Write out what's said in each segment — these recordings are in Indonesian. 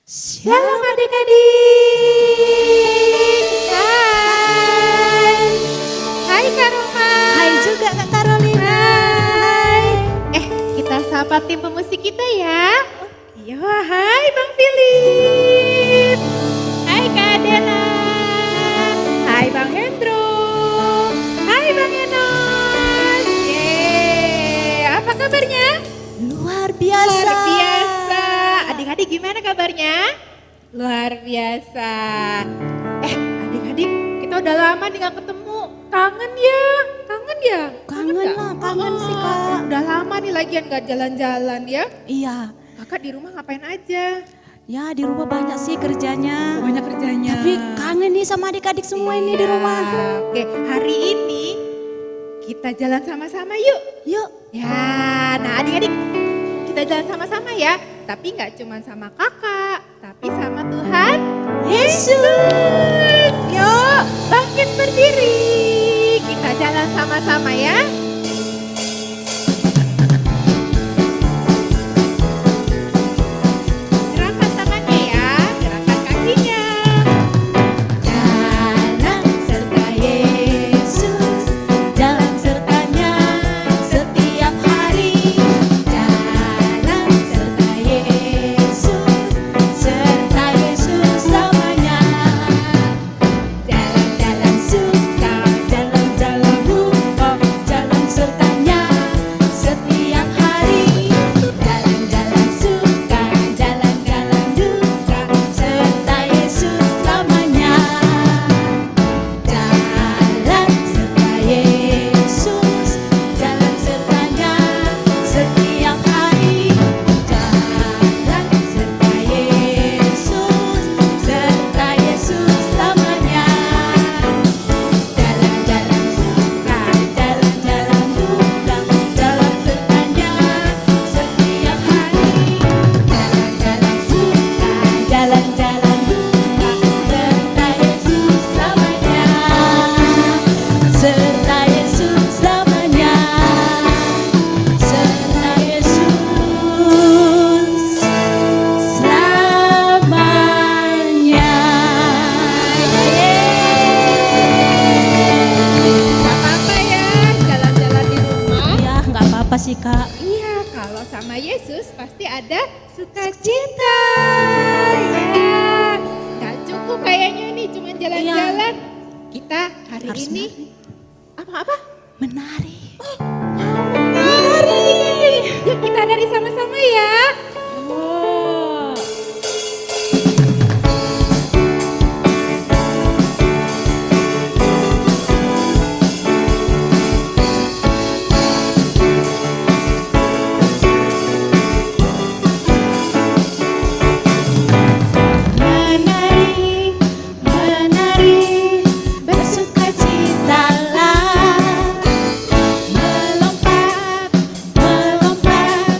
Shalom adik-adik. Hai. Hai Kak Roma. Hai juga Kak Carolina. Hai. Kita sapa tim pemusik kita ya. Iya, hai Bang Philip. Hai Kak Adela. Hai Bang Hendro. Hai Bang Enos. Yeay, apa kabarnya? Luar biasa. Luar biasa. Adik-adik gimana kabarnya? Luar biasa. Adik-adik kita udah lama nih gak ketemu. Kangen ya? Kangen ya? Kangen nggak? lah, kangen sih, Kak. Udah lama nih lagian gak jalan-jalan ya. Iya, Kakak di rumah ngapain aja? ya di rumah banyak sih kerjanya. Banyak kerjanya. Tapi kangen nih sama adik-adik semua ini di Iya. rumah. Oke, hari ini kita jalan sama-sama yuk. Yuk, Ya, nah adik-adik kita jalan sama-sama ya. Tapi nggak cuma sama kakak, tapi sama Tuhan Yesus. Yuk, bangkit berdiri. Kita jalan sama-sama ya. Gerakan tangannya ya, gerakan kakinya. jalan serta Yesus, jalan sertanya setiap hari. Jalan serta Yesus selamanya. Jalan-jalan suka, jalan-jalan duka, jalan sertanya setiap hari. Jalan-jalan suka, jalan-jalan duka, serta Yesus selamanya. Jalan serta Yesus, jalan sertanya setiap hari. Jalan serta Yesus selamanya. Jalan-jalan suka, jalan-jalan duka, jalan sertanya setiap hari. Jalan-jalan suka, jalan-jalan duka, serta Yesus selamanya. Serta Yesus selamanya. Serta Yesus selamanya. Gak apa-apa ya, jalan-jalan di rumah. Ya, nggak apa-apa sih Kak. Iya, kalau sama Yesus pasti ada sukacita. Ya, gak cukup kayaknya nih cuma jalan-jalan. Kita hari Harus ini apa-apa? Menari. Menari. Yuk kita nari sama-sama ya. Oh. Menari, menari, bersukacitalah. Melompat, melompat,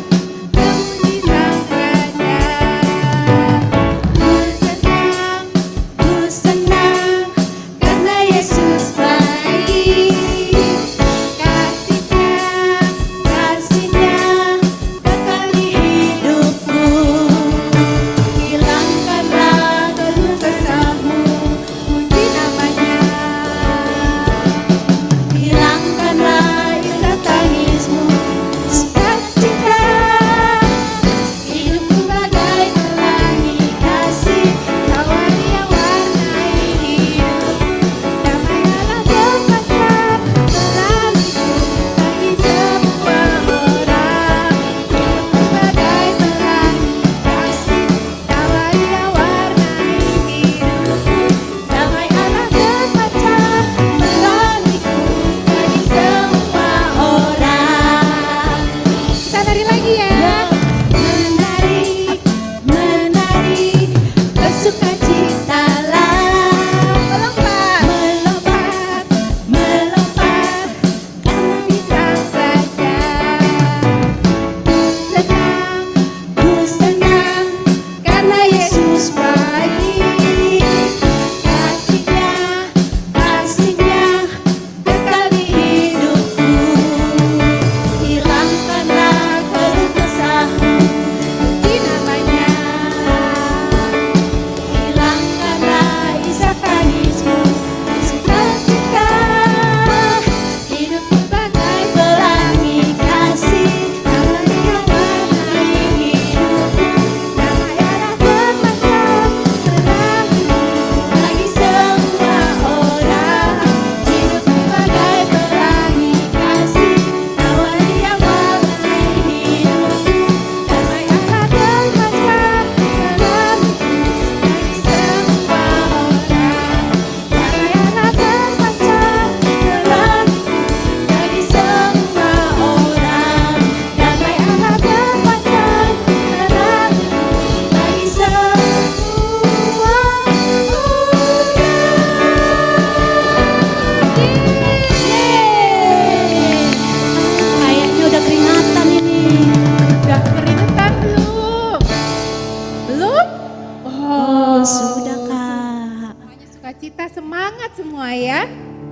sukacita, semangat semua ya.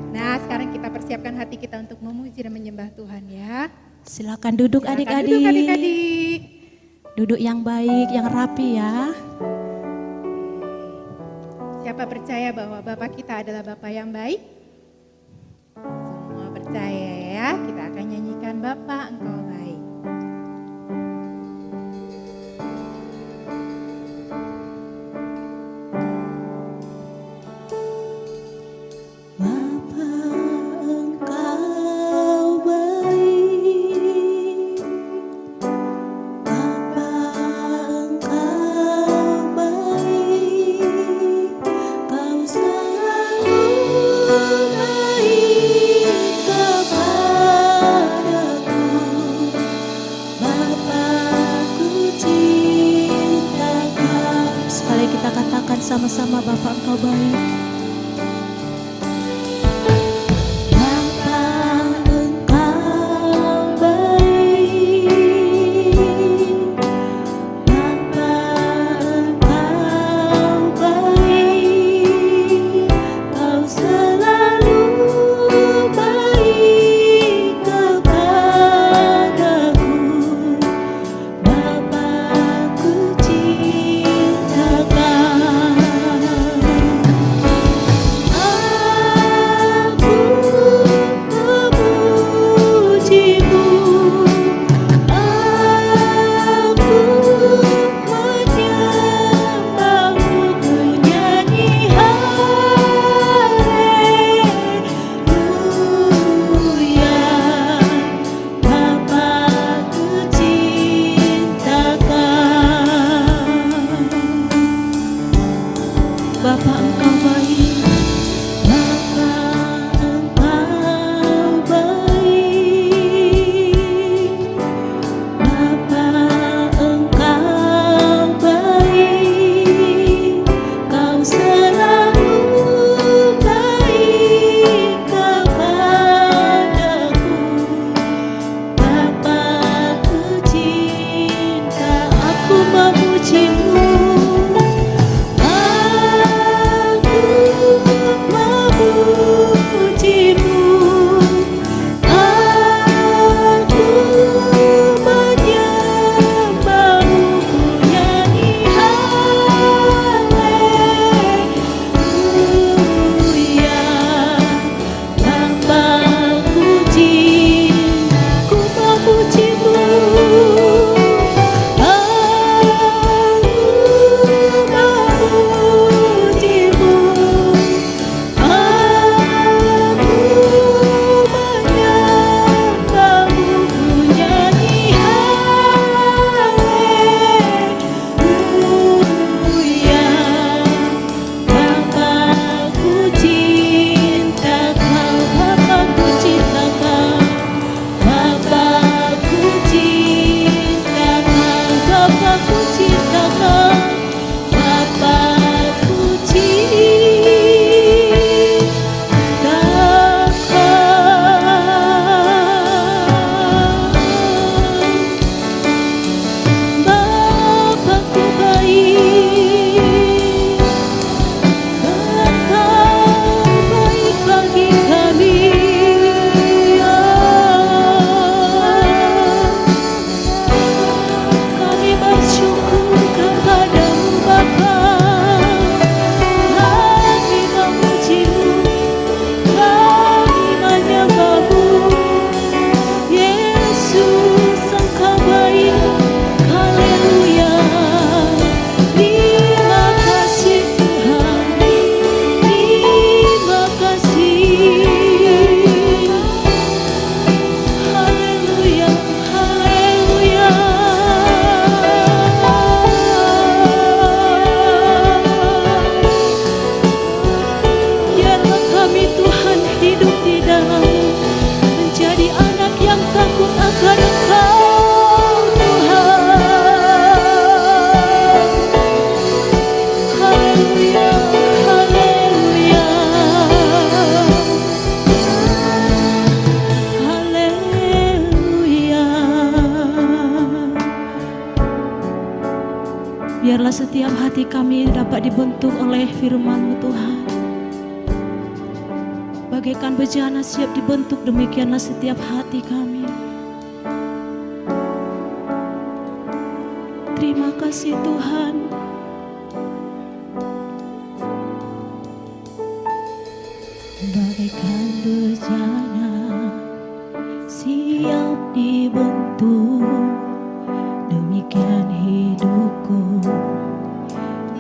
Nah sekarang kita persiapkan hati kita untuk memuji dan menyembah Tuhan ya. Silakan duduk Silakan adik-adik. duduk adik-adik. Duduk yang baik, yang rapi ya. Siapa percaya bahwa Bapa kita adalah Bapa yang baik? Semua percaya ya. Kita akan nyanyikan Bapa Engkau baik. Bapa Engkau baik, Bapa Engkau baik, Kau selalu baik kepadaku. Bapa, ku cinta Kau. Sekali kita katakan sama-sama, Bapa Engkau baik. Bapa Engkau baik, Bapa Engkau baik, Kau selalu baik kepadaku. Bapa, ku cinta Kau. Bapa Engkau baik, Bapa Engkau baik, Bapa Engkau baik, Kau selalu baik kepadaku. Bapa, ku cinta, aku memuji-Mu. Biarlah setiap hati kami dapat dibentuk oleh firman-Mu Tuhan. Bagaikan bejana siap dibentuk, demikianlah setiap hati kami. Terima kasih Tuhan. Bagaikan bejana siap dibentuk, demikian hidupku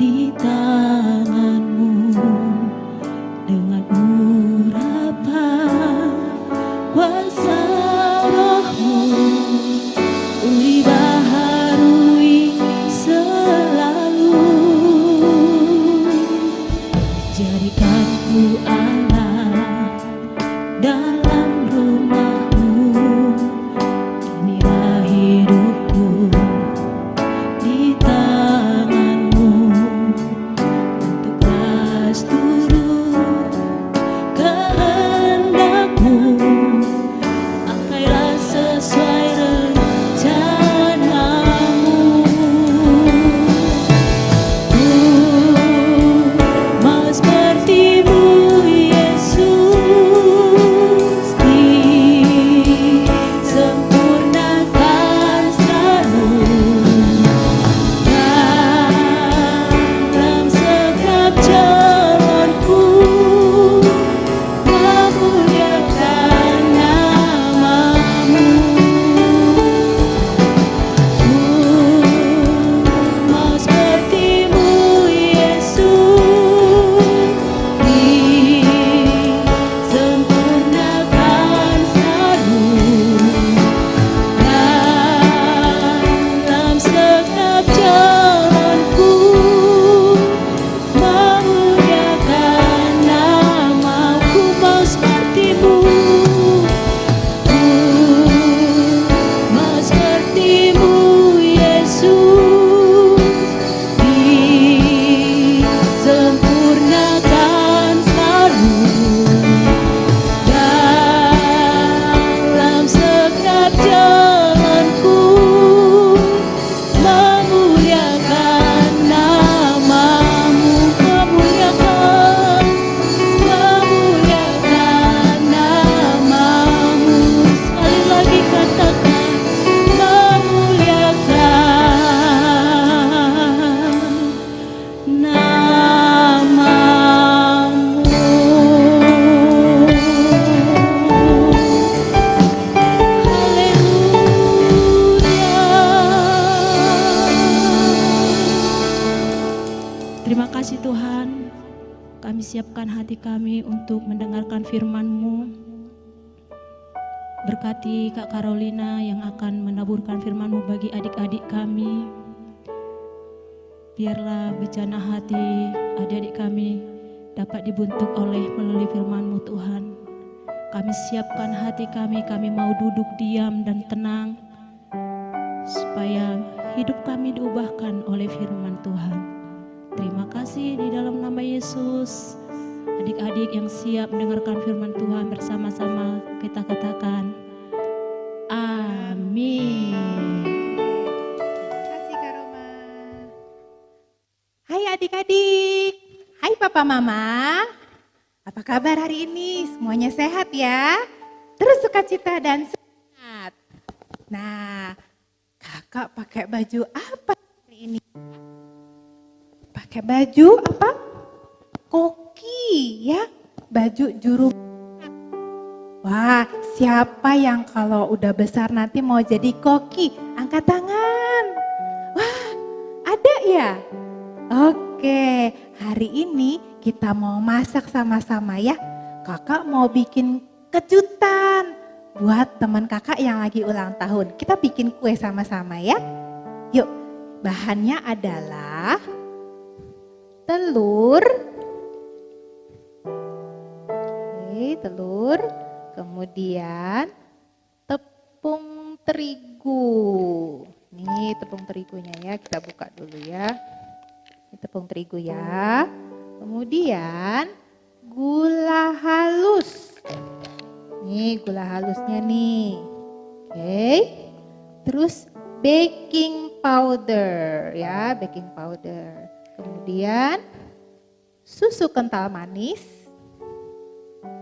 di tangan-Mu. Dengan urapan kuasa Roh-Mu, uli baharui selalu. Jadikan ku Allah dalam rumah-Mu, inilah hidupku di tangan-Mu. Untuk ras turut kehendak-Mu, pakailah sesuai rencana-Mu. Mau seperti-Mu Yesus, disempurnakan selalu dalam setiap jalanku, memuliakan nama-Mu. Mau seperti-Mu Yesus, disempurnakan selalu dalam setiap jalanku, memuliakan nama-Ku. Mau seperti-Mu, mau seperti-Mu Yesus, disempurnakan selalu dalam setiap jalanku, memuliakan nama-Mu. Memuliakan nama-Mu. Sekali lagi katakan, memuliakan nama-Mu. Haleluya. Terima kasih Tuhan. Kami siapkan hati kami untuk mendengarkan firman-Mu. Berkati Kak Carolina yang akan menaburkan firman-Mu bagi adik-adik kami. Biarlah bejana hati adik-adik kami dapat dibentuk melalui firman-Mu Tuhan. Kami siapkan hati kami mau duduk diam dan tenang, supaya hidup kami diubahkan oleh firman Tuhan. Terima kasih di dalam nama Yesus. Adik-adik yang siap mendengarkan firman Tuhan bersama-sama kita katakan, amin. Terima kasih Kak Roma. Hai adik-adik, hai papa mama. Apa kabar hari ini? Semuanya sehat ya? Terus sukacita dan semangat. Nah, kakak pakai baju apa hari ini? Pakai baju apa? Koki ya, baju juru. Wah, siapa yang kalau udah besar nanti mau jadi koki? Angkat tangan. Wah, ada ya? Oke, hari ini kita mau masak sama-sama ya. Kakak mau bikin kejutan buat teman kakak yang lagi ulang tahun. Kita bikin kue sama-sama ya. Yuk, bahannya adalah telur. Oke, telur. Kemudian tepung terigu. Nih tepung terigunya ya, kita buka dulu ya. Ini tepung terigu ya. Kemudian gula halus. Nih gula halusnya nih. Oke. Terus baking powder ya, baking powder. Kemudian susu kental manis.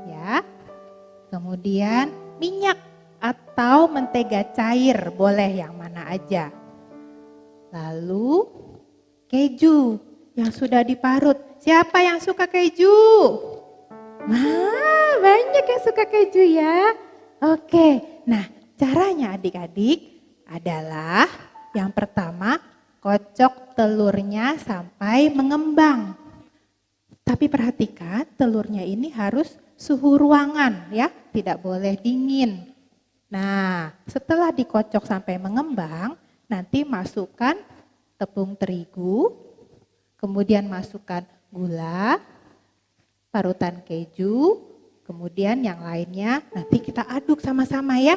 Ya, ya. Kemudian minyak atau mentega cair, boleh yang mana aja. Lalu keju yang sudah diparut. Siapa yang suka keju? Wah, banyak yang suka keju ya. Oke, nah caranya adik-adik adalah yang pertama kocok telurnya sampai mengembang. Tapi perhatikan telurnya ini harus suhu ruangan ya, tidak boleh dingin. Nah, setelah dikocok sampai mengembang, nanti masukkan tepung terigu, kemudian masukkan gula, parutan keju, kemudian yang lainnya nanti kita aduk sama-sama ya.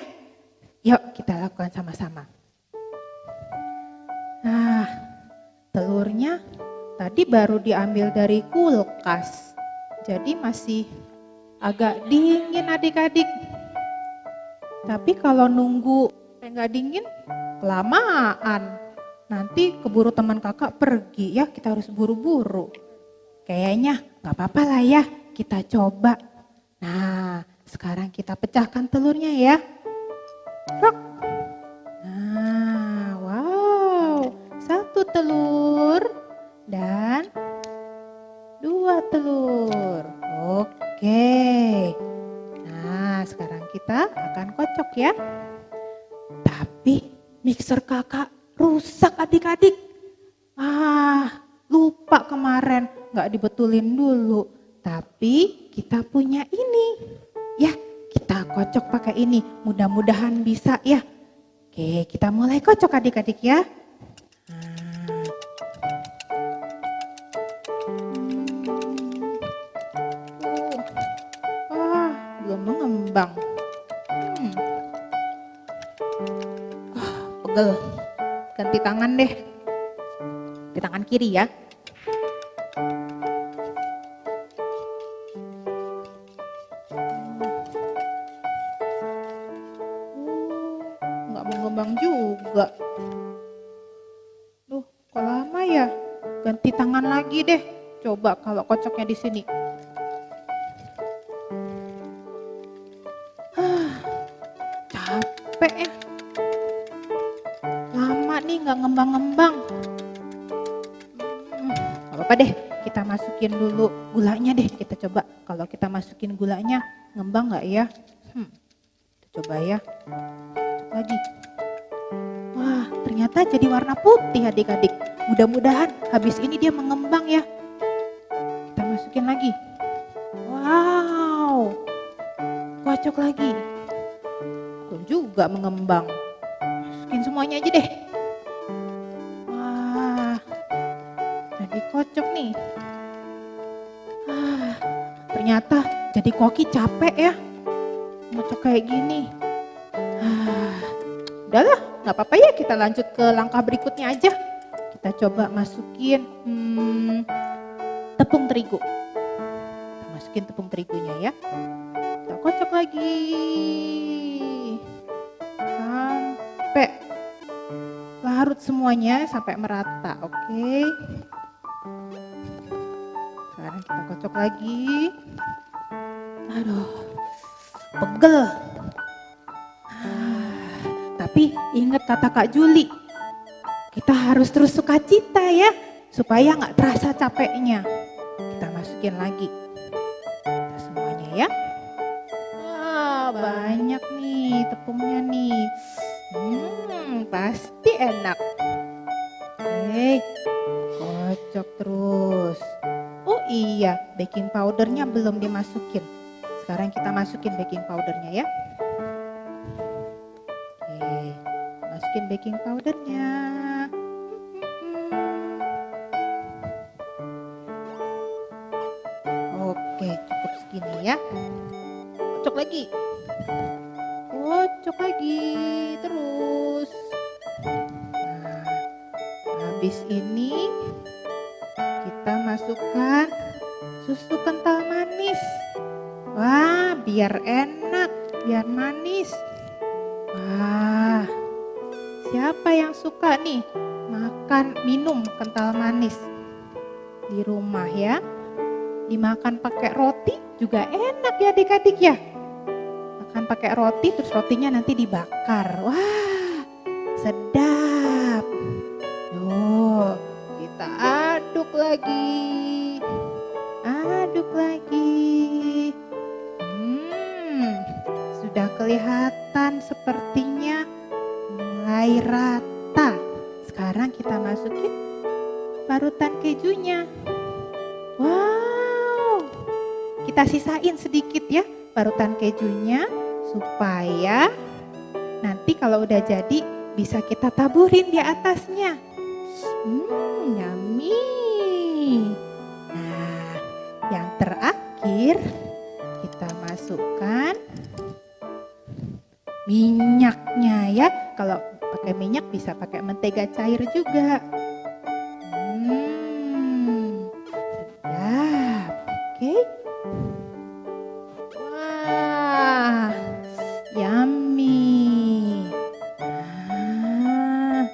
Yuk kita lakukan sama-sama. Nah, telurnya tadi baru diambil dari kulkas, jadi masih agak dingin adik-adik. Tapi kalau nunggu nggak dingin, kelamaan. Nanti keburu teman kakak pergi ya, kita harus buru-buru. Kayaknya nggak apa-apa lah ya, kita coba. Nah, sekarang kita pecahkan telurnya ya. Rok. Nah, wow, 1 telur dan 2 telur. Oke. Nah, sekarang kita akan kocok ya. Tapi mixer kakak rusak adik-adik. Lupa kemarin nggak dibetulin dulu. Tapi kita punya ini. Ya, kita kocok pakai ini. Mudah-mudahan bisa ya. Oke, kita mulai kocok adik-adik ya. Belum mengembang. Pegel. Ganti tangan deh. Di tangan kiri ya. Nggak mengembang juga. Kok lama ya? Ganti tangan lagi deh. Coba kalau kocoknya di sini. Capek ya. Lama nih nggak ngembang-ngembang. Gak apa-apa deh, kita masukin dulu gulanya deh. Kita coba kalau kita masukin gulanya ngembang nggak ya? Kita coba ya. Cocok lagi. Wah, ternyata jadi warna putih adik-adik. Mudah-mudahan habis ini dia mengembang ya. Kita masukin lagi. Wow, kocok lagi. Tuh juga mengembang. Masukin semuanya aja deh. Wah, jadi kocok nih. Ternyata jadi koki capek ya. Ngocok kayak gini. Udahlah, gak apa-apa ya, kita lanjut ke langkah berikutnya aja. Kita coba masukin tepung terigu. Kita masukin tepung terigunya ya. Kita kocok lagi. Sampai larut semuanya, sampai merata, oke. Sekarang kita kocok lagi. Aduh, pegel. Tapi ingat kata Kak Juli, kita harus terus sukacita ya, supaya nggak terasa capeknya. Kita masukin lagi kita semuanya ya. Banyak nih tepungnya nih. Pasti enak. Oke, kocok terus. Oh iya, baking powdernya belum dimasukin. Sekarang kita masukin baking powdernya ya. Oke, masukin baking powdernya. Oke, cukup segini ya. Kocok lagi. Kocok lagi terus. Nah, habis ini kita masukkan susu kental manis. Wah, biar enak, biar manis. Wah, siapa yang suka nih makan minum kental manis di rumah ya? Dimakan pakai roti juga enak ya adik-adik ya. Makan pakai roti, terus rotinya nanti dibakar. Wah, sedap. Yuk, kita aduk lagi. Aduk lagi. Sudah kelihatan sepertinya mulai rata. Sekarang kita masukin parutan kejunya. Wow, kita sisain sedikit ya parutan kejunya supaya nanti kalau udah jadi bisa kita taburin di atasnya. Yummy. Nah, yang terakhir kita masukkan minyaknya ya. Kalau pakai minyak bisa pakai mentega cair juga. Sedap. Oke. Wah, yummy. Nah,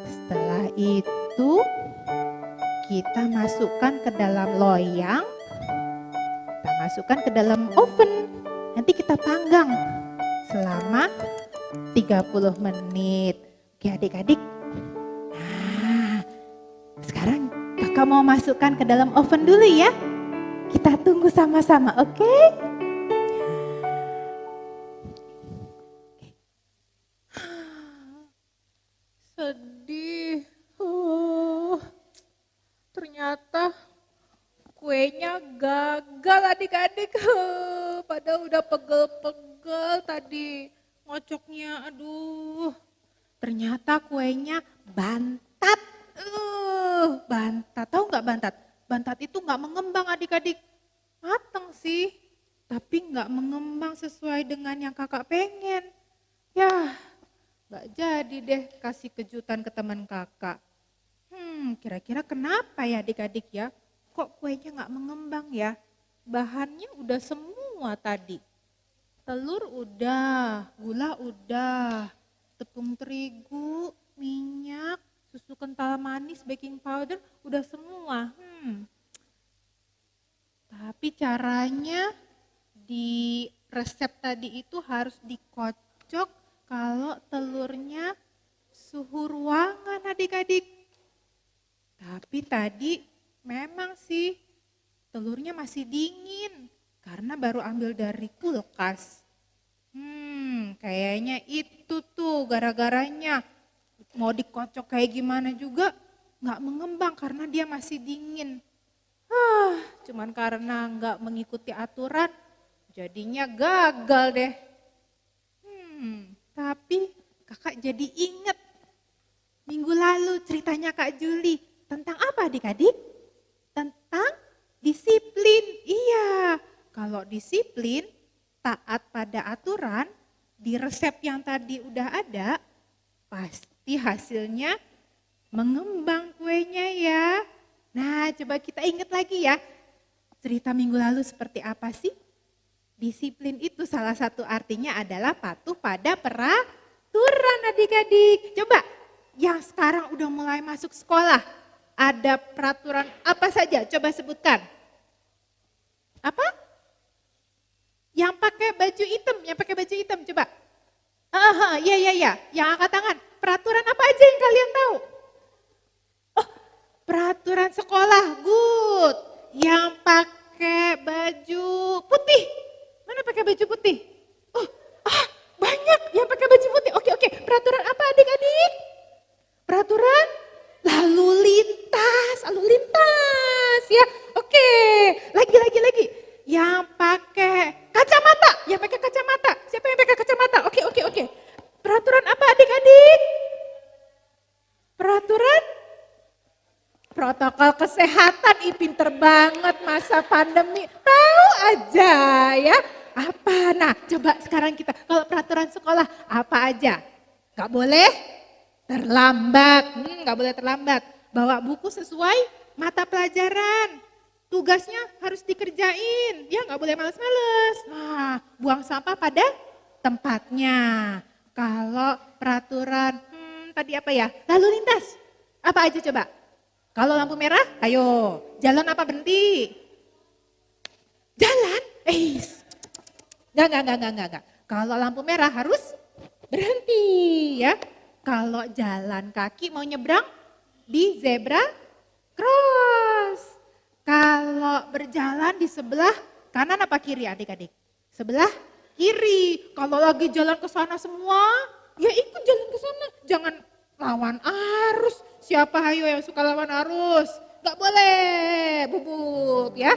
setelah itu kita masukkan ke dalam loyang. Kita masukkan ke dalam oven. Nanti kita panggang selama 30 menit. Oke adik-adik. Nah, sekarang kakak mau masukkan ke dalam oven dulu ya. Kita tunggu sama-sama, oke? Sedih. Ternyata kuenya gagal adik-adik. Padahal udah pegel-pegel tadi ngocoknya. Aduh, ternyata kuenya bantat. Bantat, tahu nggak bantat? Bantat itu nggak mengembang adik-adik. Mateng sih, tapi nggak mengembang sesuai dengan yang kakak pengen. Ya, nggak jadi deh kasih kejutan ke teman kakak. Kira-kira kenapa ya adik-adik ya? Kok kuenya nggak mengembang ya? Bahannya udah semua tadi. Telur udah, gula udah, tepung terigu, minyak, susu kental manis, baking powder udah semua. Tapi caranya di resep tadi itu harus dikocok kalau telurnya suhu ruangan adik-adik. Tapi tadi memang sih telurnya masih dingin karena baru ambil dari kulkas. Kayaknya itu tuh gara-garanya. Mau dikocok kayak gimana juga nggak mengembang karena dia masih dingin. Cuman karena nggak mengikuti aturan jadinya gagal deh. Tapi kakak jadi inget minggu lalu ceritanya Kak Juli. Tentang apa adik-adik? Tentang disiplin. Iya, kalau disiplin, taat pada aturan, di resep yang tadi udah ada, pasti hasilnya mengembang kuenya ya. Nah, coba kita ingat lagi ya. Cerita minggu lalu seperti apa sih? Disiplin itu salah satu artinya adalah patuh pada peraturan adik-adik. Coba yang sekarang udah mulai masuk sekolah, ada peraturan apa saja? Coba sebutkan. Apa? Yang pakai baju hitam, coba. Iya. Yang angkat tangan. Peraturan apa aja yang kalian tahu? Oh, peraturan sekolah, good. Yang pakai baju putih. Mana pakai baju putih? Banyak yang pakai baju putih. Oke. Peraturan apa adik-adik? Peraturan lalu lintas ya. Oke, lagi. Yang pakai kacamata. Siapa yang pakai kacamata? Oke. Peraturan apa adik-adik? Peraturan protokol kesehatan. Pinter banget masa pandemi. Tahu aja ya. Apa? Nah, coba sekarang kita kalau peraturan sekolah apa aja? Gak boleh terlambat. Gak boleh terlambat. Bawa buku sesuai mata pelajaran. Tugasnya harus dikerjain. Ya gak boleh males-males. Nah, buang sampah pada tempatnya. Kalau peraturan tadi apa ya? Lalu lintas. Apa aja coba? Kalau lampu merah, ayo. Jalan apa berhenti? Jalan. Enggak. Kalau lampu merah harus berhenti ya. Kalau jalan kaki mau nyebrang di zebra cross. Kalau berjalan di sebelah kanan apa kiri adik-adik? Sebelah kiri. Kalau lagi jalan ke sana semua, ya ikut jalan ke sana. Jangan lawan arus. Siapa hayo yang suka lawan arus? Gak boleh, bubuk ya.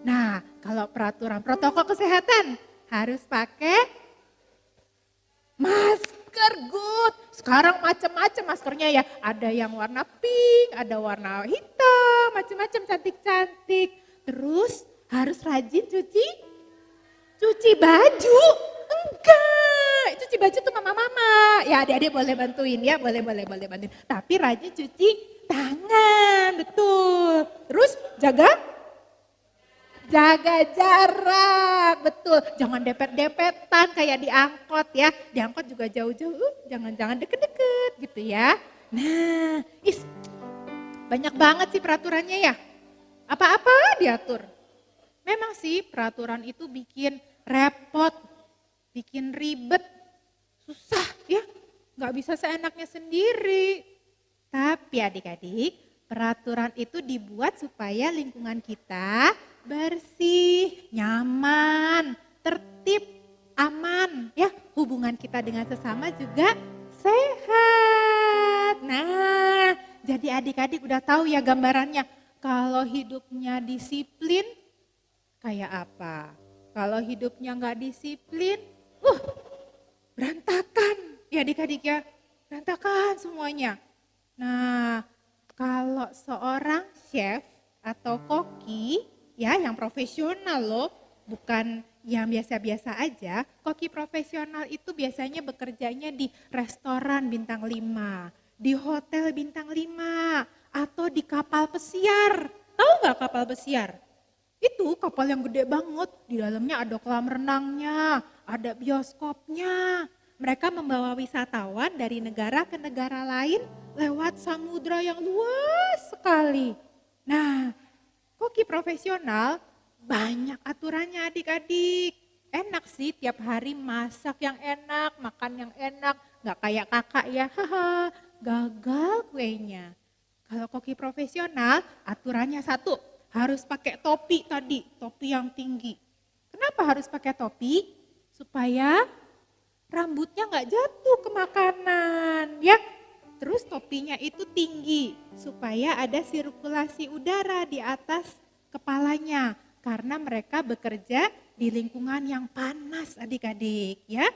Nah, kalau peraturan protokol kesehatan harus pakai masker, good. Sekarang macam-macam maskernya ya. Ada yang warna pink, ada warna hitam, macam-macam cantik-cantik. Terus harus rajin cuci baju. Enggak, cuci baju tuh mama-mama. Ya adik-adik boleh bantuin ya, boleh bantuin. Tapi rajin cuci tangan, betul. Terus jaga jarak, betul. Jangan depet-depetan kayak di angkot ya. Di angkot juga jauh-jauh, jangan deket-deket gitu ya. Nah, banyak banget sih peraturannya ya. Apa-apa diatur. Memang sih peraturan itu bikin repot, bikin ribet, susah ya. Gak bisa seenaknya sendiri. Tapi adik-adik, peraturan itu dibuat supaya lingkungan kita bersih, nyaman, tertib, aman. Ya, hubungan kita dengan sesama juga sehat. Nah, jadi adik-adik udah tahu ya gambarannya. Kalau hidupnya disiplin, kayak apa? Kalau hidupnya nggak disiplin, berantakan. Ya adik-adik ya, berantakan semuanya. Nah, kalau seorang chef atau koki, ya yang profesional loh, bukan yang biasa-biasa aja. Koki profesional itu biasanya bekerjanya di restoran bintang 5, di hotel bintang 5, atau di kapal pesiar. Tahu nggak kapal pesiar? Itu kapal yang gede banget, di dalamnya ada kolam renangnya, ada bioskopnya. Mereka membawa wisatawan dari negara ke negara lain lewat samudra yang luas sekali. Nah, koki profesional banyak aturannya adik-adik. Enak sih tiap hari masak yang enak, makan yang enak. Gak kayak kakak ya, haha, gagal kuenya. Kalau koki profesional aturannya satu, harus pakai topi tadi, topi yang tinggi. Kenapa harus pakai topi? Supaya rambutnya nggak jatuh ke makanan, ya. Terus topinya itu tinggi supaya ada sirkulasi udara di atas kepalanya karena mereka bekerja di lingkungan yang panas adik-adik, ya.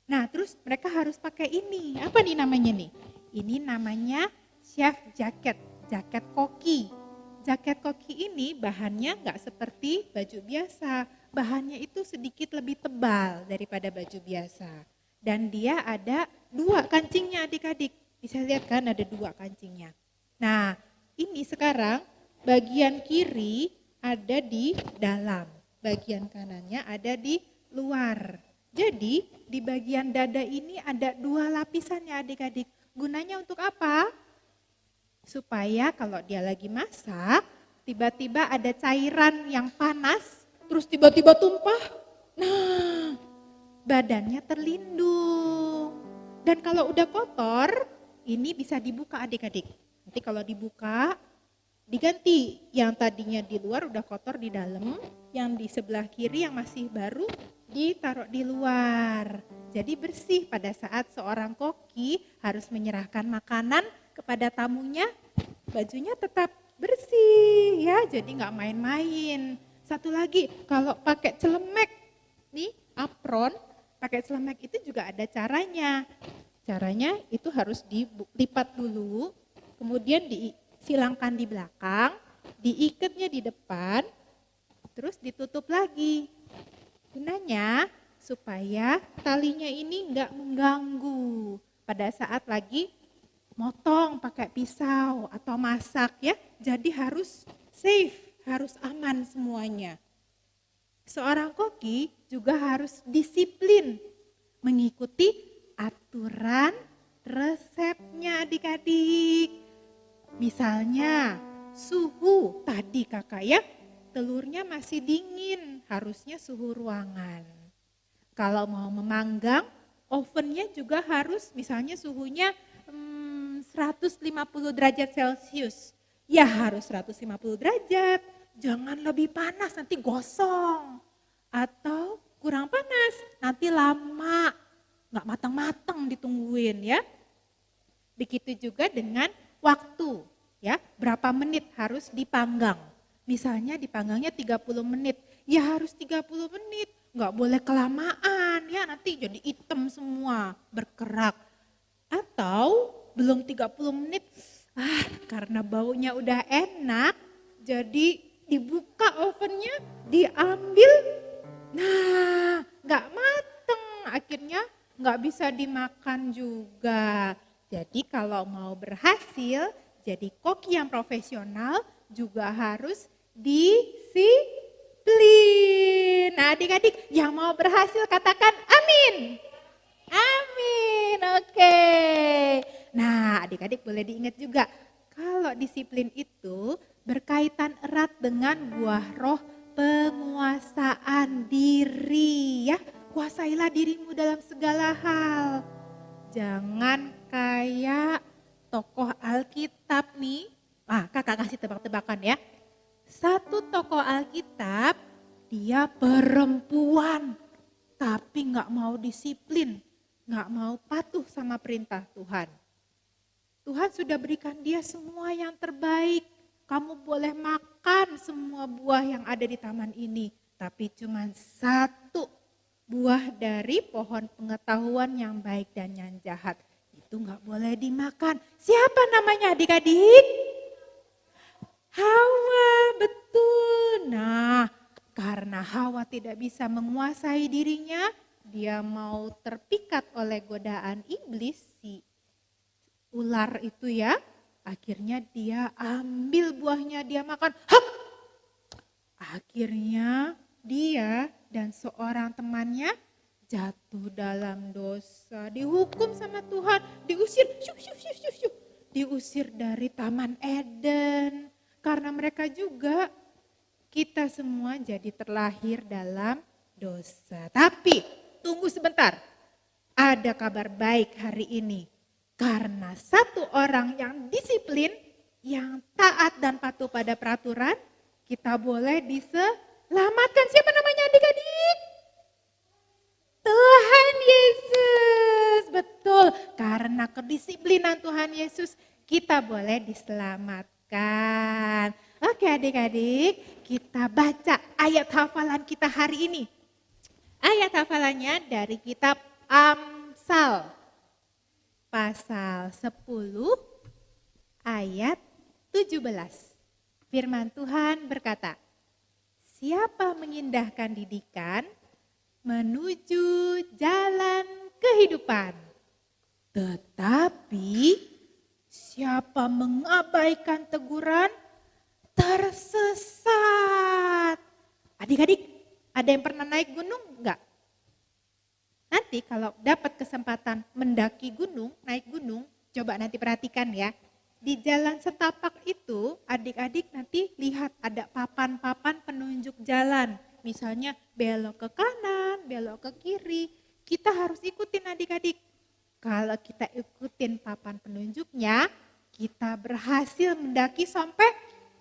Nah, terus mereka harus pakai ini. Apa nih namanya nih? Ini namanya chef jacket, jaket koki. Jaket koki ini bahannya nggak seperti baju biasa. Bahannya itu sedikit lebih tebal daripada baju biasa. Dan dia ada 2 kancingnya adik-adik. Bisa lihat kan ada 2 kancingnya. Nah ini sekarang bagian kiri ada di dalam. Bagian kanannya ada di luar. Jadi di bagian dada ini ada 2 lapisannya adik-adik. Gunanya untuk apa? Supaya kalau dia lagi masak, tiba-tiba ada cairan yang panas, terus tiba-tiba tumpah. Nah, badannya terlindung. Dan kalau udah kotor, ini bisa dibuka adik-adik. Nanti kalau dibuka, diganti. Yang tadinya di luar udah kotor di dalam, yang di sebelah kiri yang masih baru ditaruh di luar. Jadi bersih pada saat seorang koki harus menyerahkan makanan kepada tamunya, bajunya tetap bersih ya, jadi nggak main-main. Satu lagi, kalau pakai celemek, nih apron, pakai celemek itu juga ada caranya. Caranya itu harus dilipat dulu, kemudian disilangkan di belakang, diikatnya di depan, terus ditutup lagi. Gunanya supaya talinya ini nggak mengganggu pada saat lagi motong pakai pisau atau masak ya. Jadi harus safe, harus aman semuanya. Seorang koki juga harus disiplin mengikuti aturan resepnya adik-adik. Misalnya suhu tadi kakak ya, telurnya masih dingin, harusnya suhu ruangan. Kalau mau memanggang, ovennya juga harus misalnya suhunya 150 derajat Celcius. Ya harus 150 derajat, jangan lebih panas nanti gosong. Atau kurang panas, nanti lama, nggak matang-matang ditungguin ya. Begitu juga dengan waktu, ya berapa menit harus dipanggang. Misalnya dipanggangnya 30 menit, ya harus 30 menit. Nggak boleh kelamaan ya, nanti jadi hitam semua, berkerak. Atau belum 30 menit, karena baunya udah enak, jadi dibuka ovennya, diambil, nah nggak mateng, akhirnya nggak bisa dimakan juga. Jadi kalau mau berhasil jadi koki yang profesional juga harus disiplin. Nah adik-adik yang mau berhasil katakan amin. Amin, oke. Nah adik-adik boleh diingat juga, kalau disiplin itu berkaitan erat dengan buah roh penguasaan diri ya. Kuasailah dirimu dalam segala hal. Jangan kayak tokoh Alkitab nih. Kakak kasih tebak-tebakan ya. Satu tokoh Alkitab, dia perempuan tapi gak mau disiplin, gak mau patuh sama perintah Tuhan. Tuhan sudah berikan dia semua yang terbaik. Kamu boleh makan semua buah yang ada di taman ini, tapi cuma satu buah dari pohon pengetahuan yang baik dan yang jahat. Itu gak boleh dimakan. Siapa namanya adik-adik? Hawa, betul. Nah, karena Hawa tidak bisa menguasai dirinya, dia mau terpikat oleh godaan iblis, si ular itu ya. Akhirnya dia ambil buahnya, dia makan. Hap! Akhirnya dia dan seorang temannya jatuh dalam dosa, dihukum sama Tuhan, diusir, diusir dari Taman Eden. Karena mereka juga, kita semua jadi terlahir dalam dosa. Tapi tunggu sebentar, ada kabar baik hari ini. Karena satu orang yang disiplin, yang taat dan patuh pada peraturan, kita boleh diselamatkan. Siapa namanya adik-adik? Tuhan Yesus, betul. Karena kedisiplinan Tuhan Yesus, kita boleh diselamatkan. Oke adik-adik, kita baca ayat hafalan kita hari ini. Ayat hafalannya dari kitab Amsal, pasal 10 ayat 17. Firman Tuhan berkata, siapa mengindahkan didikan menuju jalan kehidupan. Tetapi siapa mengabaikan teguran tersesat. Adik-adik, ada yang pernah naik gunung enggak? Nanti kalau dapat kesempatan mendaki gunung, naik gunung, coba nanti perhatikan ya. Di jalan setapak itu, adik-adik nanti lihat ada papan-papan penunjuk jalan. Misalnya belok ke kanan, belok ke kiri. Kita harus ikutin adik-adik. Kalau kita ikutin papan penunjuknya, kita berhasil mendaki sampai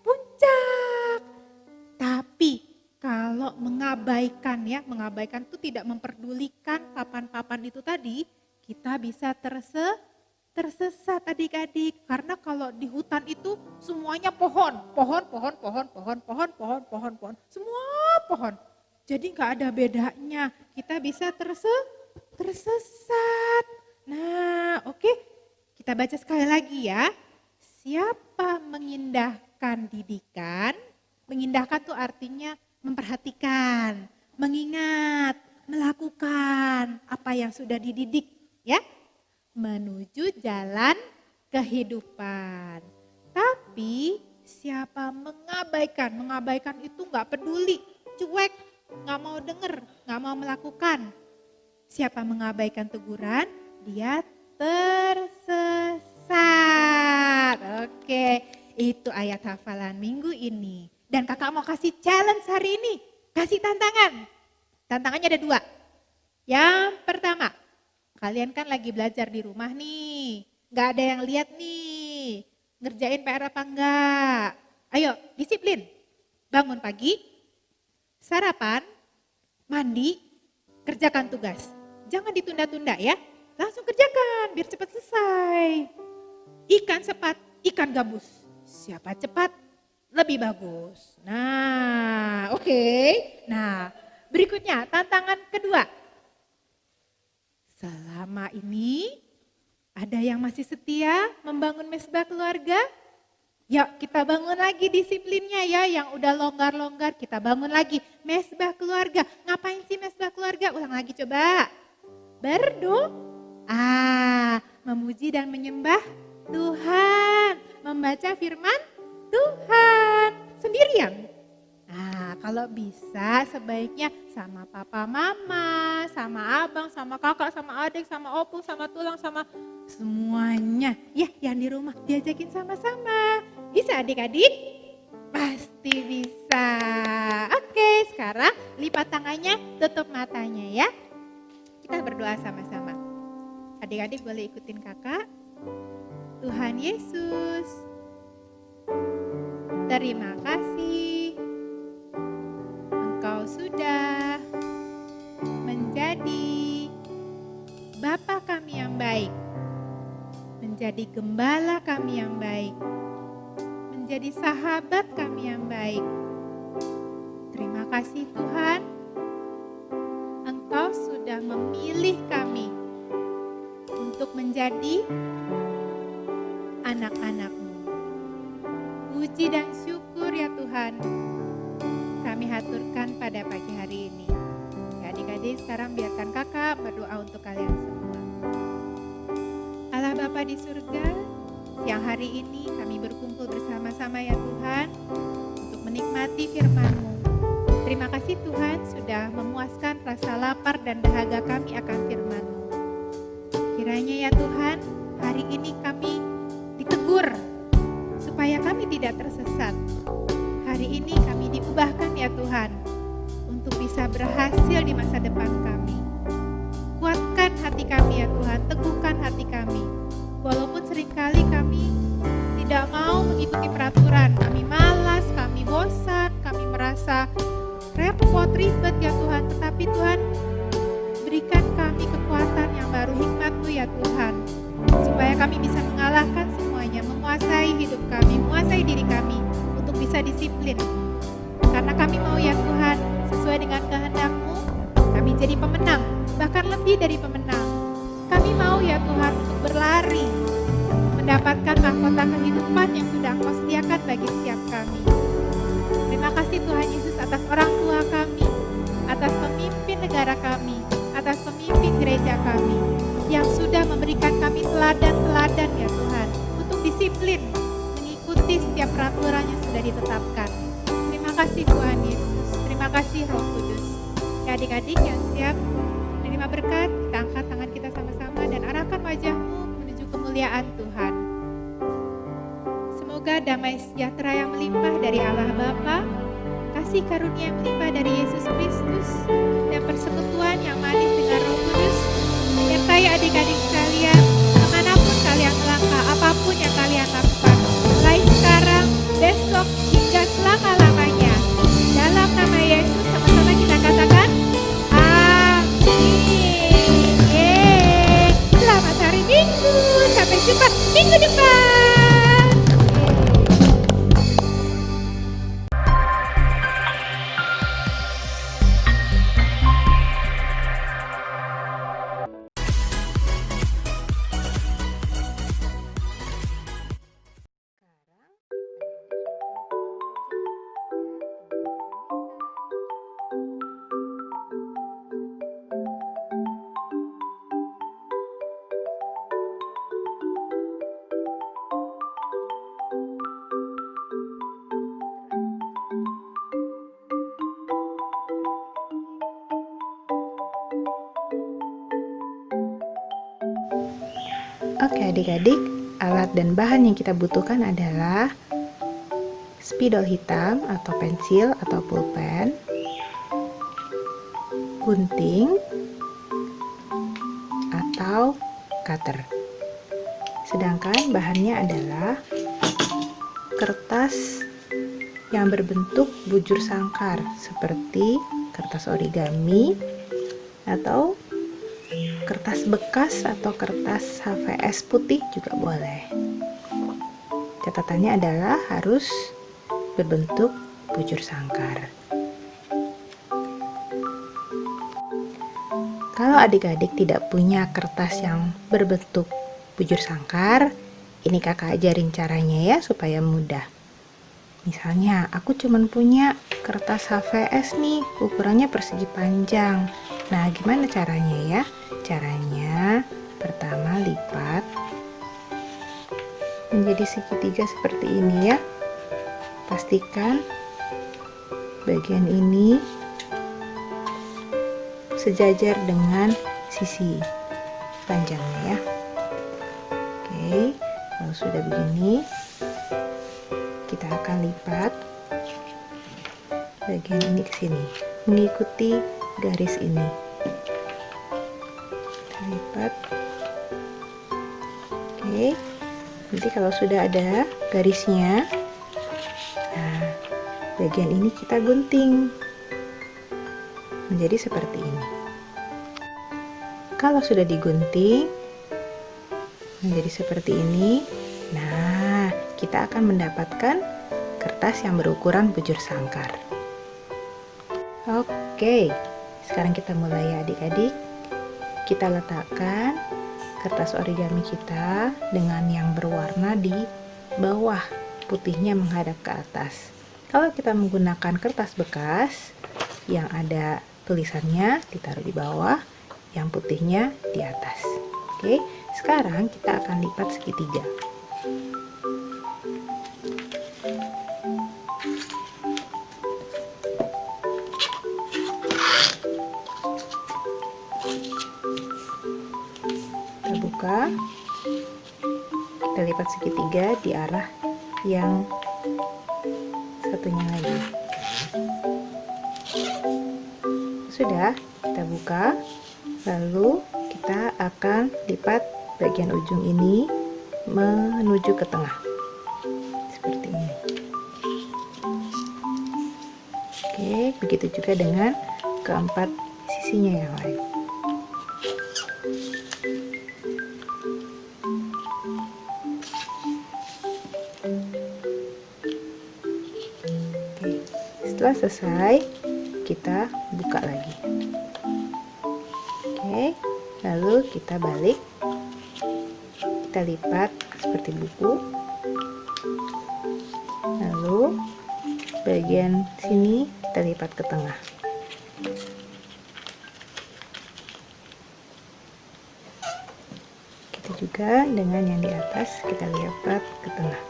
puncak. Tapi kalau mengabaikan ya, mengabaikan itu tidak memperdulikan papan-papan itu tadi, kita bisa tersesat adik-adik. Karena kalau di hutan itu semuanya pohon. Semua pohon. Jadi gak ada bedanya. Kita bisa tersesat. Nah oke, kita baca sekali lagi ya. Siapa mengindahkan didikan? Mengindahkan itu artinya memperhatikan, mengingat, melakukan apa yang sudah dididik ya. Menuju jalan kehidupan. Tapi siapa mengabaikan itu gak peduli, cuek, gak mau denger, gak mau melakukan. Siapa mengabaikan teguran, dia tersesat. Oke, itu ayat hafalan minggu ini. Dan kakak mau kasih challenge hari ini, kasih tantangan. Tantangannya ada 2. Yang pertama, kalian kan lagi belajar di rumah nih, gak ada yang lihat nih, ngerjain PR apa enggak. Ayo, disiplin. Bangun pagi, sarapan, mandi, kerjakan tugas. Jangan ditunda-tunda ya, langsung kerjakan biar cepat selesai. Ikan cepat, ikan gabus. Siapa cepat, lebih bagus. Nah, oke. Nah, berikutnya tantangan kedua. Selama ini ada yang masih setia membangun mesbah keluarga? Yuk kita bangun lagi disiplinnya ya, yang udah longgar-longgar kita bangun lagi. Mesbah keluarga, ngapain sih mesbah keluarga? Ulang lagi coba. Berdoa, memuji dan menyembah Tuhan, membaca firman Tuhan sendirian. Nah kalau bisa sebaiknya sama papa mama, sama abang, sama kakak, sama adik, sama opung, sama tulang, sama semuanya. Ya yang di rumah diajakin sama-sama. Bisa adik-adik? Pasti bisa. Oke sekarang lipat tangannya, tutup matanya ya. Kita berdoa sama-sama. Adik-adik boleh ikutin kakak. Tuhan Yesus, terima kasih Engkau sudah menjadi Bapa kami yang baik, menjadi gembala kami yang baik, menjadi sahabat kami yang baik. Terima kasih Tuhan, Engkau sudah memilih kami untuk menjadi anak-anak-Mu. Puji dan syukur ya Tuhan, kami haturkan pada pagi hari ini. Ya adik-adik sekarang biarkan kakak berdoa untuk kalian semua. Allah Bapa di surga, siang hari ini kami berkumpul bersama-sama ya Tuhan untuk menikmati firman-Mu. Terima kasih Tuhan sudah memuaskan rasa lapar dan dahaga kami akan firman-Mu. Kiranya ya Tuhan, hari ini kami ditegur supaya kami tidak tersesat. Hari ini kami diubahkan ya Tuhan untuk bisa berhasil di masa depan kami. Kuatkan hati kami ya Tuhan, teguhkan hati kami. Walaupun seringkali kami tidak mau mengikuti peraturan, kami malas, kami bosan, kami merasa repot, ribet ya Tuhan. Tetapi Tuhan, berikan kami kekuatan yang baru, hikmat-Mu ya Tuhan. Supaya kami bisa mengalahkan semuanya, menguasai hidup kami, menguasai diri kami untuk bisa disiplin. Karena kami mau ya Tuhan, sesuai dengan kehendak-Mu, kami jadi pemenang, bahkan lebih dari pemenang. Kami mau ya Tuhan untuk berlari, mendapatkan mahkota kehidupan yang sudah Engkau sediakan bagi setiap kami. Terima kasih Tuhan Yesus atas orang tua kami, atas pemimpin negara kami, atas pemimpin gereja kami, yang sudah memberikan kami teladan-teladan ya Tuhan, untuk disiplin, mengikuti setiap peraturan yang sudah ditetapkan. Terima kasih Tuhan Yesus, terima kasih Roh Kudus. Ya adik-adik yang siap menerima berkat, kita angkat tangan kita sama-sama dan arahkan wajah-Mu menuju kemuliaan Tuhan. Semoga damai sejahtera yang melimpah dari Allah Bapa, kasih karunia yang melimpah dari Yesus Kristus, dan persekutuan yang manis dengan Roh Kudus menyertai adik-adik sekalian, kemanapun kalian melangkah, apapun yang kalian lakukan, mulai sekarang, besok, hingga selama-lamanya. Dalam nama Yesus, sama-sama kita katakan, Amin. Selamat hari Minggu, sampai jumpa minggu depan. Oke adik-adik, alat dan bahan yang kita butuhkan adalah spidol hitam atau pensil atau pulpen, gunting, atau cutter. Sedangkan bahannya adalah kertas yang berbentuk bujur sangkar seperti kertas origami atau kertas bekas atau kertas HVS putih juga boleh. Catatannya adalah harus berbentuk bujur sangkar. Kalau adik-adik tidak punya kertas yang berbentuk bujur sangkar, ini kakak ajarin caranya ya supaya mudah. Misalnya aku cuman punya kertas HVS nih, ukurannya persegi panjang. Nah, gimana caranya ya? Caranya pertama lipat menjadi segitiga seperti ini ya. Pastikan bagian ini sejajar dengan sisi panjangnya ya. Oke, kalau sudah begini, kita akan lipat bagian ini ke sini, mengikuti garis ini. Kita lipat. Oke, nanti kalau sudah ada garisnya, nah, bagian ini kita gunting menjadi seperti ini. Kalau sudah digunting menjadi seperti ini, nah, kita akan mendapatkan kertas yang berukuran bujur sangkar. Oke, sekarang kita mulai ya adik-adik. Kita letakkan kertas origami kita dengan yang berwarna di bawah, putihnya menghadap ke atas. Kalau kita menggunakan kertas bekas yang ada tulisannya ditaruh di bawah, yang putihnya di atas. Oke, sekarang kita akan lipat segitiga. Kita buka, kita lipat segitiga di arah yang satunya lagi. Sudah, kita buka, lalu kita akan lipat bagian ujung ini menuju ke tengah seperti ini. Oke, begitu juga dengan keempat sisinya yang lain. Oke, setelah selesai kita buka lagi. Oke, lalu kita balik, kita lipat seperti buku, lalu bagian sini kita lipat ke tengah. Kita juga dengan yang di atas kita lipat ke tengah.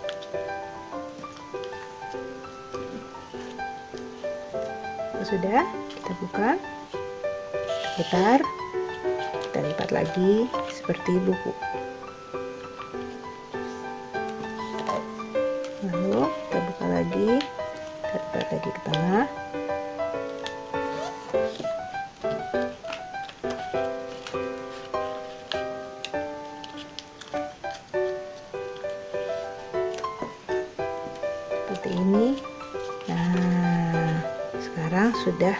Sudah, kita buka, putar, kita lipat lagi seperti buku. Lalu kita buka lagi, kita lipat lagi ke tengah. Seperti ini. Nah, sekarang sudah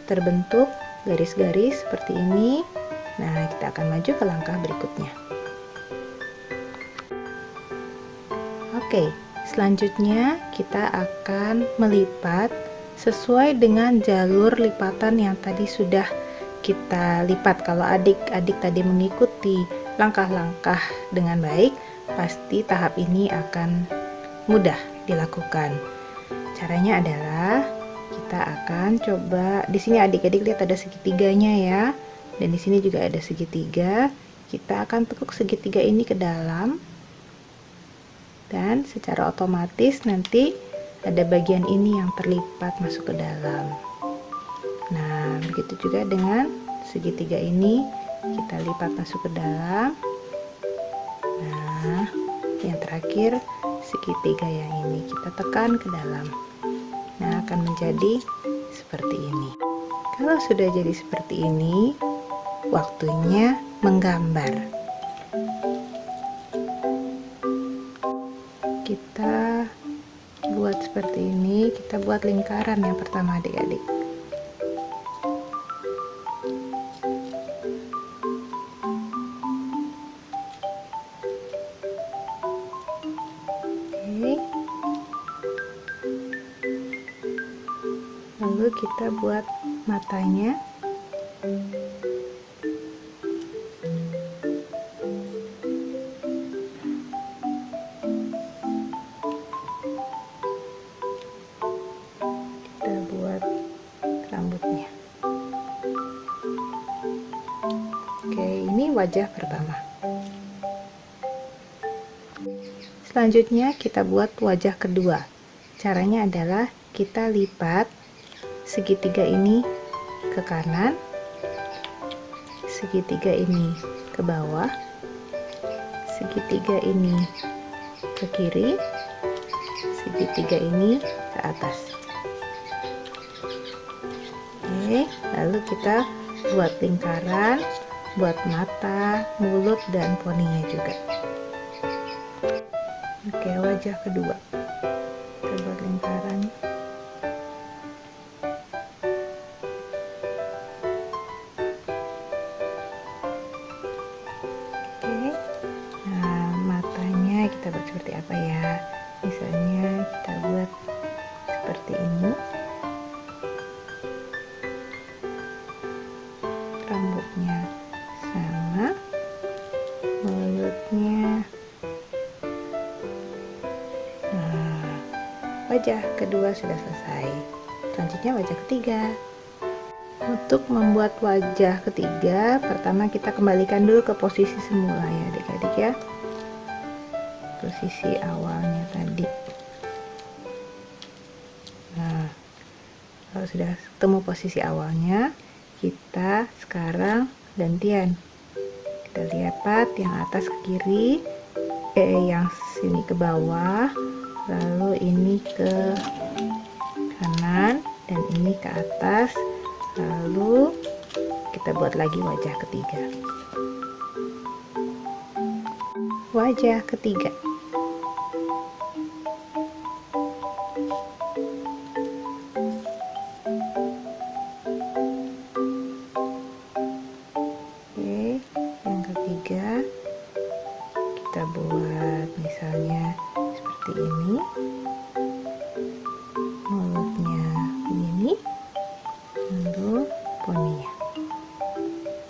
terbentuk garis-garis seperti ini. Nah, kita akan maju ke langkah berikutnya. Oke, selanjutnya kita akan melipat sesuai dengan jalur lipatan yang tadi sudah kita lipat. Kalau adik-adik tadi mengikuti langkah-langkah dengan baik, pasti tahap ini akan mudah dilakukan. Caranya adalah kita akan coba, di sini adik-adik lihat ada segitiganya ya, dan di sini juga ada segitiga. Kita akan tekuk segitiga ini ke dalam, dan secara otomatis nanti ada bagian ini yang terlipat masuk ke dalam. Nah, begitu juga dengan segitiga ini, kita lipat masuk ke dalam. Nah, yang terakhir segitiga yang ini kita tekan ke dalam. Nah, akan menjadi seperti ini. Kalau sudah jadi seperti ini, waktunya menggambar. Kita buat seperti ini, kita buat lingkaran yang pertama adik-adik. Oke. Lalu kita buat matanya. Kita buat rambutnya. Oke, ini wajah pertama. Selanjutnya kita buat wajah kedua. Caranya adalah kita lipat segitiga ini ke kanan, segitiga ini ke bawah, segitiga ini ke kiri, segitiga ini ke atas. Oke, lalu kita buat lingkaran, buat mata, mulut, dan poninya juga. Oke, wajah kedua. Kita buat lingkaran. Oke. Nah, matanya kita buat seperti apa ya? Misalnya kita buat seperti ini. Rambutnya sama, mulutnya. Nah, wajah kedua sudah selesai. Selanjutnya wajah ketiga. Untuk membuat wajah ketiga, pertama kita kembalikan dulu ke posisi semula ya adik-adik ya. Posisi awalnya tadi. Nah, kalau sudah ketemu posisi awalnya, kita sekarang gantian. Kita lipat yang atas ke kiri, yang sini ke bawah, lalu ini ke kanan, dan ini ke atas. Lalu kita buat lagi wajah ketiga. Wajah ketiga. Oke, yang ketiga kita buat misalnya seperti ini. Mulutnya begini. Lalu poninya.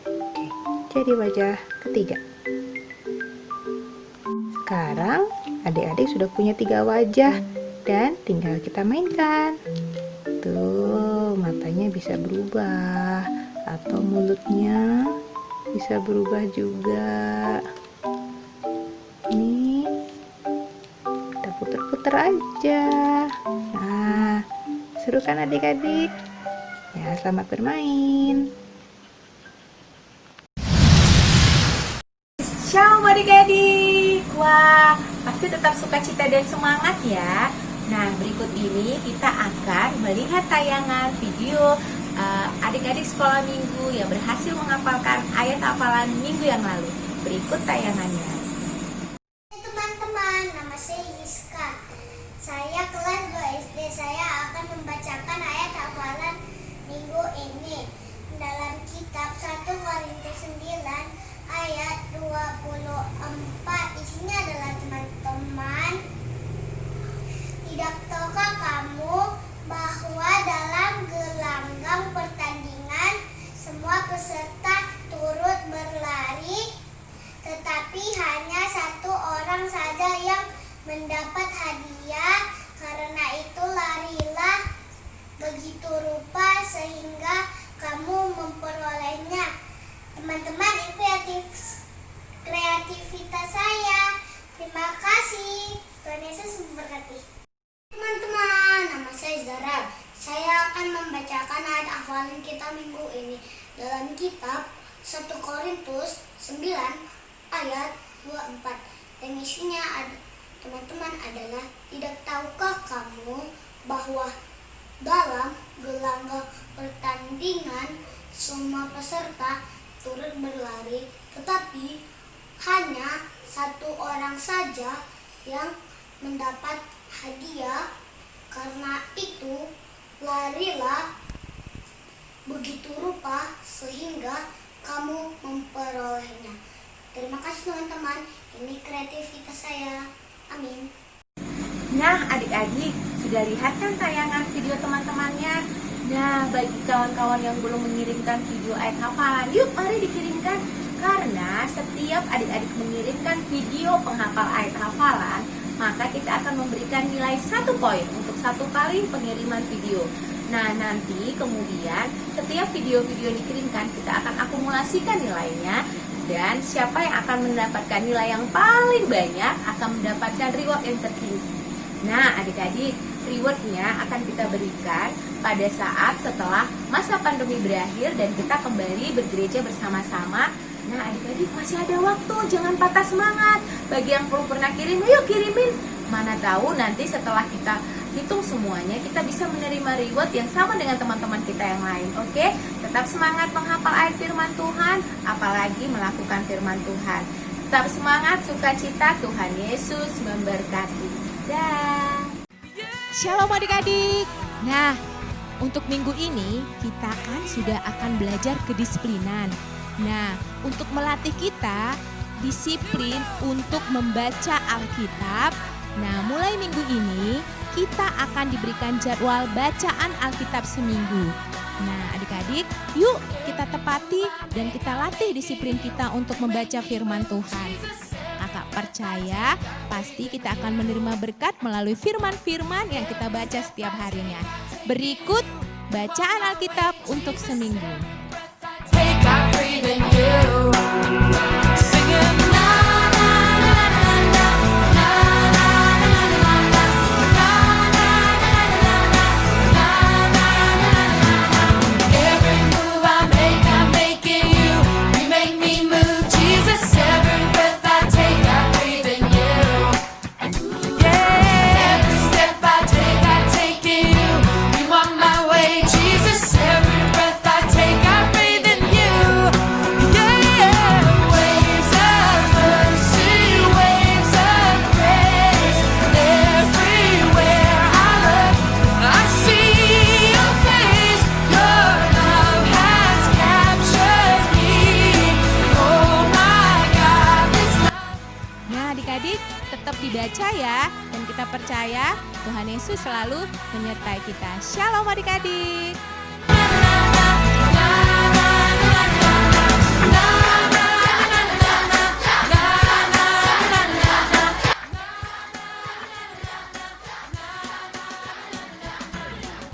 Oke, jadi wajah ketiga. Sekarang adik-adik sudah punya 3 wajah dan tinggal kita mainkan. Tuh, matanya bisa berubah atau mulutnya bisa berubah juga. Nih, kita puter-puter aja. Nah, seru kan adik-adik? Ya, selamat bermain. Shalom adik-adik. Wah, pasti tetap sukacita dan semangat ya. Nah, berikut ini kita akan melihat tayangan video adik-adik sekolah minggu yang berhasil menghafalkan ayat hafalan minggu yang lalu. Berikut tayangannya. Teman-teman, nama saya Yiska. Saya kelas 2 SD. Saya akan membacakan ayat hafalan minggu ini dalam kitab 1 Korintus 9 ayat 24. Isinya adalah, teman-teman, tidak tahukah kamu bahwa dalam gelanggang pertandingan semua peserta turut berlari, tetapi hanya satu orang saja yang mendapat hadiah. Karena itu larilah begitu rupa sehingga kamu memperolehnya. Teman-teman, itu kreativitas saya. Terima kasih. Tuhan Yesus memberkati. Teman-teman, nama saya Zara. Saya akan membacakan ayat hafalan kita minggu ini dalam kitab 1 Korintus 9 ayat 24. Dan isinya teman-teman adalah, tidak tahukah kamu bahwa dalam gelanggang pertandingan semua peserta turut berlari, tetapi hanya satu orang saja yang mendapat hadiah. Karena itu, larilah begitu rupa sehingga kamu memperolehnya. Terima kasih teman-teman, ini kreativitas saya. Amin. Nah, adik-adik sudah lihat kan tayangan video teman-temannya? Nah, bagi kawan-kawan yang belum mengirimkan video ayat hafalan, yuk mari dikirimkan. Karena setiap adik-adik mengirimkan video penghafal ayat hafalan, maka kita akan memberikan nilai 1 poin untuk 1 kali pengiriman video. Nah, nanti kemudian setiap video-video dikirimkan, kita akan akumulasikan nilainya. Dan siapa yang akan mendapatkan nilai yang paling banyak akan mendapatkan reward yang tertinggi. Nah, adik-adik, rewardnya akan kita berikan pada saat setelah masa pandemi berakhir dan kita kembali bergereja bersama-sama. Nah, adik-adik masih ada waktu, jangan patah semangat. Bagi yang belum pernah kirim, yuk kirimin. Mana tahu nanti setelah kita hitung semuanya, kita bisa menerima reward yang sama dengan teman-teman kita yang lain. Oke? Tetap semangat menghafal ayat firman Tuhan, apalagi melakukan firman Tuhan. Tetap semangat, sukacita, Tuhan Yesus memberkati. Dah. Shalom adik-adik. Nah, untuk minggu ini kita kan sudah akan belajar kedisiplinan. Nah, untuk melatih kita disiplin untuk membaca Alkitab. Nah, mulai minggu ini kita akan diberikan jadwal bacaan Alkitab seminggu. Nah, adik-adik, yuk kita tepati dan kita latih disiplin kita untuk membaca firman Tuhan. Kakak percaya pasti kita akan menerima berkat melalui firman-firman yang kita baca setiap harinya. Berikut bacaan Alkitab untuk seminggu. Tetap dibaca ya, dan kita percaya Tuhan Yesus selalu menyertai kita. Shalom adik-adik.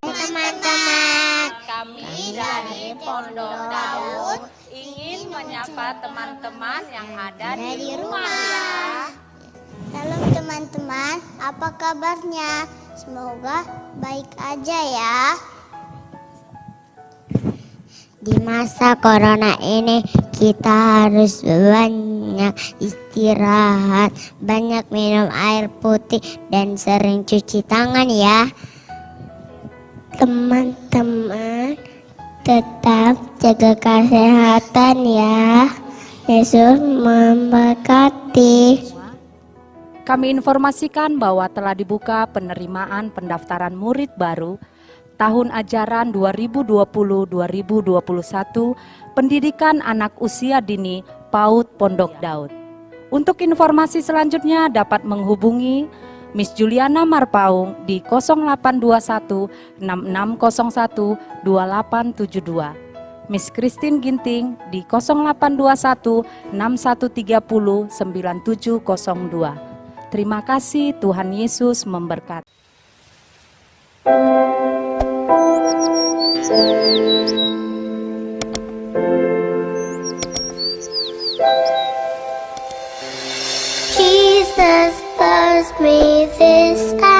Teman-teman, Kami dari Pondok Daud ingin menyapa teman-teman yang ada di rumah ya. Salam teman-teman, apa kabarnya? Semoga baik aja ya. Di masa corona ini kita harus banyak istirahat, banyak minum air putih dan sering cuci tangan ya. Teman-teman, tetap jaga kesehatan ya. Yesus memberkati. Kami informasikan bahwa telah dibuka penerimaan pendaftaran murid baru tahun ajaran 2020-2021 pendidikan anak usia dini PAUD Pondok Daud. Untuk informasi selanjutnya dapat menghubungi Miss Juliana Marpaung di 0821 6601 2872. Miss Christine Ginting di 0821 6130 9702. Terima kasih, Tuhan Yesus memberkati. Jesus loves me, this I